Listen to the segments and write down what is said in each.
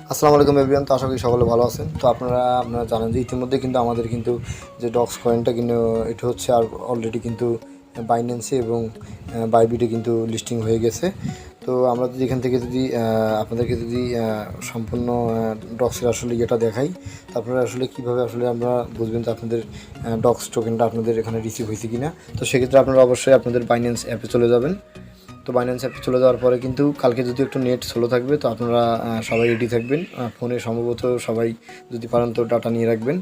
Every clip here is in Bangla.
আসসালামু আলাইকুম এভরিওয়ান। তো আশা করি সকলে ভালো আছেন। তো আপনারা জানেন যে ইতিমধ্যে কিন্তু আমাদের কিন্তু যে ডক্স কয়েনটা কিন্তু এটা হচ্ছে আর অলরেডি কিন্তু বাইন্যান্সে এবং বাইবিটে কিন্তু লিস্টিং হয়ে গেছে। তো আমরা যদি এখান থেকে যদি আপনাদেরকে যদি সম্পূর্ণ ডক্সের আসলে ইয়েটা দেখাই, তারপরে আসলে কীভাবে আসলে আমরা বুঝবেন যে আপনাদের ডক্স টোকেনটা আপনাদের এখানে রিসিভ হয়েছে কিনা। তো সেক্ষেত্রে আপনারা অবশ্যই আপনাদের বাইন্যান্স অ্যাপে চলে যাবেন। তো বাইন্যান্স অ্যাপে চলে যাওয়ার পরে কিন্তু কালকে যদি একটু নেট স্লো থাকবে, তো আপনারা সবাই রেডি থাকবেন। ফোনে সম্ভবত সবাই যদি পারেন তো ডাটা নিয়ে রাখবেন।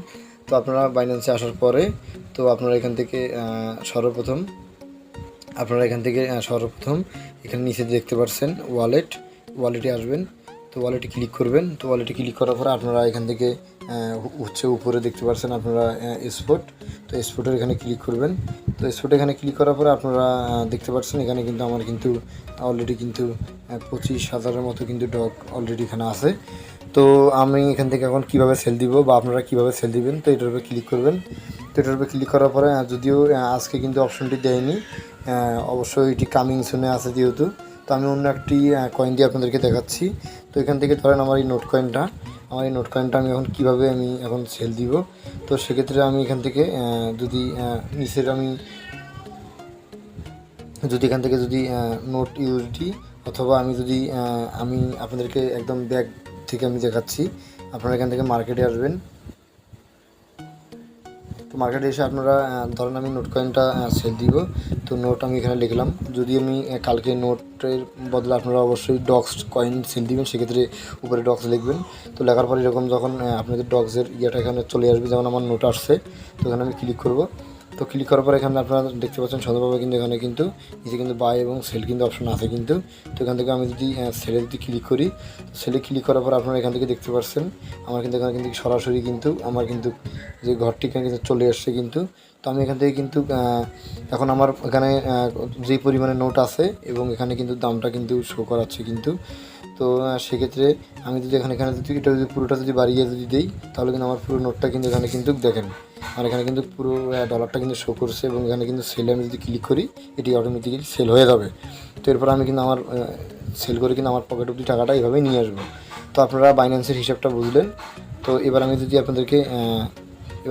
তো আপনারা বাইন্যান্সে আসার পরে তো আপনারা এখান থেকে সর্বপ্রথম এখানে নিচে দেখতে পাচ্ছেন ওয়ালেটে আসবেন। তো ওয়ালেটে ক্লিক করবেন। তো ওয়ালেটে ক্লিক করার পরে আপনারা এখান থেকে হচ্ছে উপরে দেখতে পাচ্ছেন আপনারা স্পট। তো স্পটের এখানে ক্লিক করবেন। তো স্পটে এখানে ক্লিক করার পরে আপনারা দেখতে পাচ্ছেন এখানে কিন্তু আমার কিন্তু অলরেডি কিন্তু 25,000-এর মতো কিন্তু ডগ অলরেডি এখানে আছে। তো আমি এখান থেকে এখন কীভাবে সেল দিব বা আপনারা কীভাবে সেল দিবেন, তো এটার উপরে ক্লিক করবেন। তো এটার উপরে ক্লিক করার পরে যদিও আজকে কিন্তু অপশনটি দেয়নি, অবশ্যই এটি কামিং সুনে আছে যেহেতু, তো আমি অন্য একটি কয়েন দিয়ে আপনাদেরকে দেখাচ্ছি। তো এখান থেকে ধরেন আমার এই নোট কয়েনটা আমি এখন কীভাবে আমি এখন সেল দিব। তো সেক্ষেত্রে আমি এখান থেকে যদি নিচের এখান থেকে যদি নোট ইউএসডি অথবা আমি আপনাদেরকে একদম ব্যাক থেকে আমি দেখাচ্ছি। আপনারা এখান থেকে মার্কেটে আসবেন। তো মার্কেটে এসে আপনারা ধরেন আমি নোট কয়েনটা সেল দিব। তো নোট আমি এখানে লিখলাম। যদি আমি কালকে নোটের বদলে আপনারা অবশ্যই ডক্স কয়েন সেল দিবেন, সেক্ষেত্রে উপরে ডক্স লিখবেন। তো লেখার পর এরকম যখন আপনাদের ডক্সের ইয়েটা এখানে চলে আসবে, যেমন আমার নোট আসছে, তো এখানে আমি ক্লিক করব। তো ক্লিক করার পর এখানে আপনারা দেখতে পাচ্ছেন সদরভাবে কিন্তু এখানে কিন্তু নিচে কিন্তু বাই এবং সেল কিন্তু অপশন আছে কিন্তু। তো এখান থেকে আমি যদি সেলে যদি ক্লিক করি, সেলে ক্লিক করার পর আপনারা এখান থেকে দেখতে পাচ্ছেন আমার কিন্তু এখানে কিন্তু সরাসরি কিন্তু আমার কিন্তু যে ঘরটি এখানে কিন্তু চলে আসছে কিন্তু। তো আমি এখান থেকে কিন্তু এখন আমার এখানে যেই পরিমাণে নোট আছে এবং এখানে কিন্তু দামটা কিন্তু শো করাচ্ছে কিন্তু। তো সেক্ষেত্রে আমি যদি এখানে যদি এটা যদি পুরোটা যদি বাড়িয়ে যদি দিই, তাহলে কিন্তু আমার পুরো নোটটা কিন্তু এখানে কিন্তু দেখেন আর এখানে কিন্তু পুরো ডলারটা কিন্তু শো করছে এবং এখানে কিন্তু সেলে আমি যদি ক্লিক করি, এটি অটোমেটিক্যালি সেল হয়ে যাবে। তো এরপর আমি কিন্তু আমার সেল করে কিন্তু আমার পকেট অব্দি টাকাটা এইভাবেই নিয়ে আসবো। তো আপনারা বাইন্যান্সের হিসাবটা বুঝলেন। তো এবার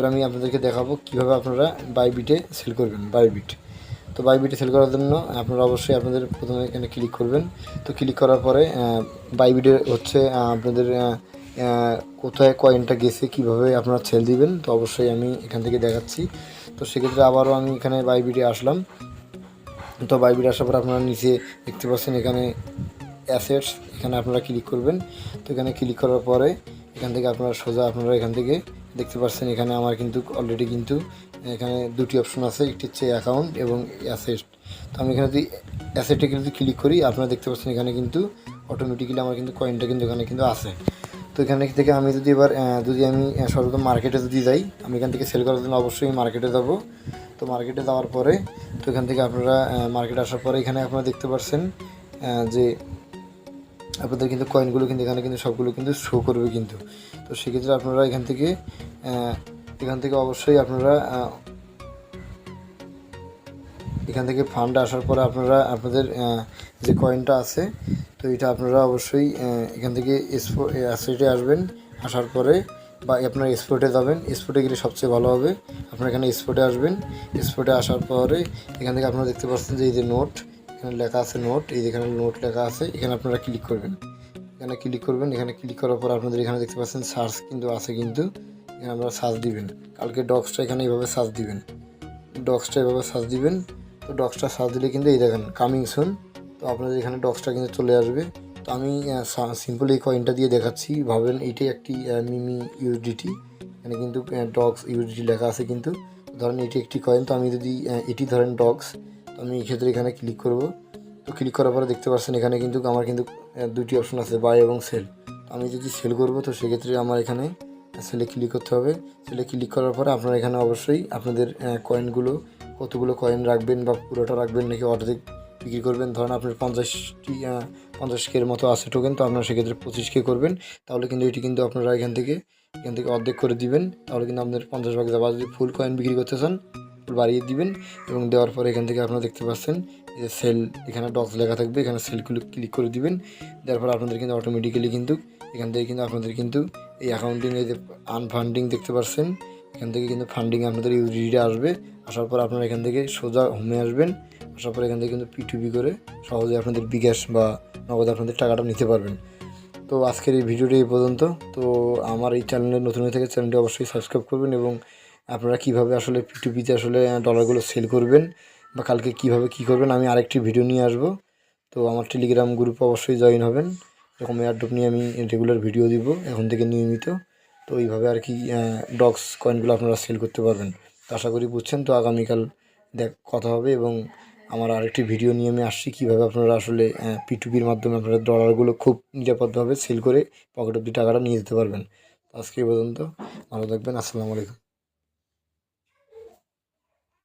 আমি আপনাদেরকে দেখাবো কীভাবে আপনারা বাইবিটে সেল করবেন। তো বাইবিটে সেল করার জন্য আপনারা অবশ্যই আপনাদের প্রথমে এখানে ক্লিক করবেন। তো ক্লিক করার পরে বাইবিটে হচ্ছে আপনাদের কোথায় কয়েনটা গেছে, কীভাবে আপনারা সেল দিবেন, তো অবশ্যই আমি এখান থেকে দেখাচ্ছি। তো সেক্ষেত্রে আবারও আমি এখানে বাইবিটে আসলাম। তো বাইবিটে আসার পর আপনারা নিচে দেখতে পাচ্ছেন এখানে অ্যাসেটস, এখানে আপনারা ক্লিক করবেন। তো এখানে ক্লিক করার পরে এখান থেকে আপনারা এখান থেকে দেখতে পাচ্ছেন এখানে আমার কিন্তু অলরেডি কিন্তু এখানে দুটি অপশন আছে, একটি হচ্ছে অ্যাকাউন্ট এবং অ্যাসেট। তো আমি এখানে যদি অ্যাসেটে যদি ক্লিক করি, আপনারা দেখতে পাচ্ছেন এখানে কিন্তু অটোমেটিক্যালি আমার কিন্তু কয়েনটা কিন্তু এখানে কিন্তু আছে। তো এখান থেকে আমি যদি এবার সর্বপ্রথম মার্কেটে যদি যাই, আমি এখান থেকে সেল করার জন্য অবশ্যই মার্কেটে যাব। তো মার্কেটে যাওয়ার পরে তো এখান থেকে আপনারা মার্কেটে আসার পরে এখানে আপনারা দেখতে পাচ্ছেন যে আপনাদের কিন্তু কয়েনগুলো কিন্তু এখানে কিন্তু সবগুলো কিন্তু শো করবে কিন্তু। তো সেক্ষেত্রে আপনারা এখান থেকে অবশ্যই আপনারা এখান থেকে ফান্ডে আসার পরে আপনারা আপনাদের যে কয়েনটা আছে, তো এটা আপনারা অবশ্যই এখান থেকে অ্যাসেটে আসবেন। আসার পরে বা আপনারা স্পটে যাবেন, স্পটে গেলে সবচেয়ে ভালো হবে। আপনারা এখানে স্পটে আসবেন। স্পটে আসার পরে এখান থেকে আপনারা দেখতে পাচ্ছেন যে এই যে নোট এখানে লেখা আছে, নোট এই যেখানে নোট লেখা আছে, এখানে আপনারা ক্লিক করবেন। এখানে ক্লিক করার পর আপনাদের এখানে দেখতে পাচ্ছেন সার্চ কিন্তু আছে কিন্তু। এখানে আপনারা সার্চ দিবেন কালকে ডক্সটা, এখানে এইভাবে সার্চ দিবেন। তো ডক্সটা সার্চ দিলে কিন্তু এই দেখেন কামিং সুন। তো আপনাদের এখানে ডক্সটা কিন্তু চলে আসবে। তো আমি সিম্পল এই কয়েনটা দিয়ে দেখাচ্ছি, ভাবেন এইটাই একটি মিমি ইউএসডিটি। এখানে কিন্তু ডক্স ইউএসডিটি লেখা আছে কিন্তু। ধরেন এটি একটি কয়েন, তো আমি যদি এটি ধরেন ডক্স, তো আমি এই ক্ষেত্রে এখানে ক্লিক করব। তো ক্লিক করার পরে দেখতে পাচ্ছেন এখানে কিন্তু আমার কিন্তু দুটি অপশন আছে, বাই এবং সেল। আমি যদি সেল করব, তো সেক্ষেত্রে আমার এখানে সেলে ক্লিক করতে হবে। সেলে ক্লিক করার পরে আপনারা এখানে অবশ্যই আপনাদের কয়েনগুলো কতগুলো কয়েন রাখবেন বা পুরোটা রাখবেন নাকি অর্ধেক বিক্রি করবেন। ধরেন আপনার 50K মতো আছে টোকেন, তো আপনারা সেক্ষেত্রে 25K করবেন। তাহলে কিন্তু এটি কিন্তু আপনারা এখান থেকে অর্ধেক করে দিবেন, তাহলে কিন্তু আপনাদের 50 ভাগ যাবে। আর যদি ফুল কয়েন বিক্রি করতে চান, বাড়িয়ে দিবেন এবং দেওয়ার পরে এখান থেকে আপনারা দেখতে পাচ্ছেন যে সেল, এখানে ডক্স লেখা থাকবে, এখানে সেলগুলো ক্লিক করে দিবেন। দেওয়ার পর আপনাদের কিন্তু অটোমেটিক্যালি কিন্তু এখান থেকে কিন্তু আপনাদের কিন্তু এই অ্যাকাউন্টিং, এই যে আনফান্ডিং দেখতে পাচ্ছেন, এখান থেকে কিন্তু ফান্ডিং আপনাদের ইউডিডিটা আসবে। আসার পর আপনারা এখান থেকে সোজা হোমে আসবেন। আসার পর এখান থেকে কিন্তু P2P করে সহজে আপনাদের বিকাশ বা নগদ আপনাদের টাকাটা নিতে পারবেন। তো আজকের এই ভিডিওটি এই পর্যন্ত। তো আমার এই চ্যানেলে নতুন হয়ে থেকে চ্যানেলটি অবশ্যই সাবস্ক্রাইব করবেন এবং আপনারা কীভাবে আসলে P2Pতে আসলে ডলারগুলো সেল করবেন বা কালকে কীভাবে কী করবেন আমি আরেকটি ভিডিও নিয়ে আসবো। তো আমার টেলিগ্রাম গ্রুপে অবশ্যই জয়েন হবেন। এরকম এয়ারড্রপ নিয়ে আমি রেগুলার ভিডিও দিব এখন থেকে নিয়মিত। তো এইভাবে আর কি ডক্স কয়েনগুলো আপনারা সেল করতে পারবেন। তো আশা করি বুঝছেন। তো আগামীকাল কথা হবে এবং আমার আরেকটি ভিডিও নিয়ে আমি আসছি কীভাবে আপনারা আসলে P2Pর মাধ্যমে আপনারা ডলারগুলো খুব নিরাপদভাবে সেল করে পকেট অব্দি টাকাটা নিয়ে যেতে পারবেন। আজকে এই পর্যন্ত, ভালো থাকবেন। আসসালামু আলাইকুম।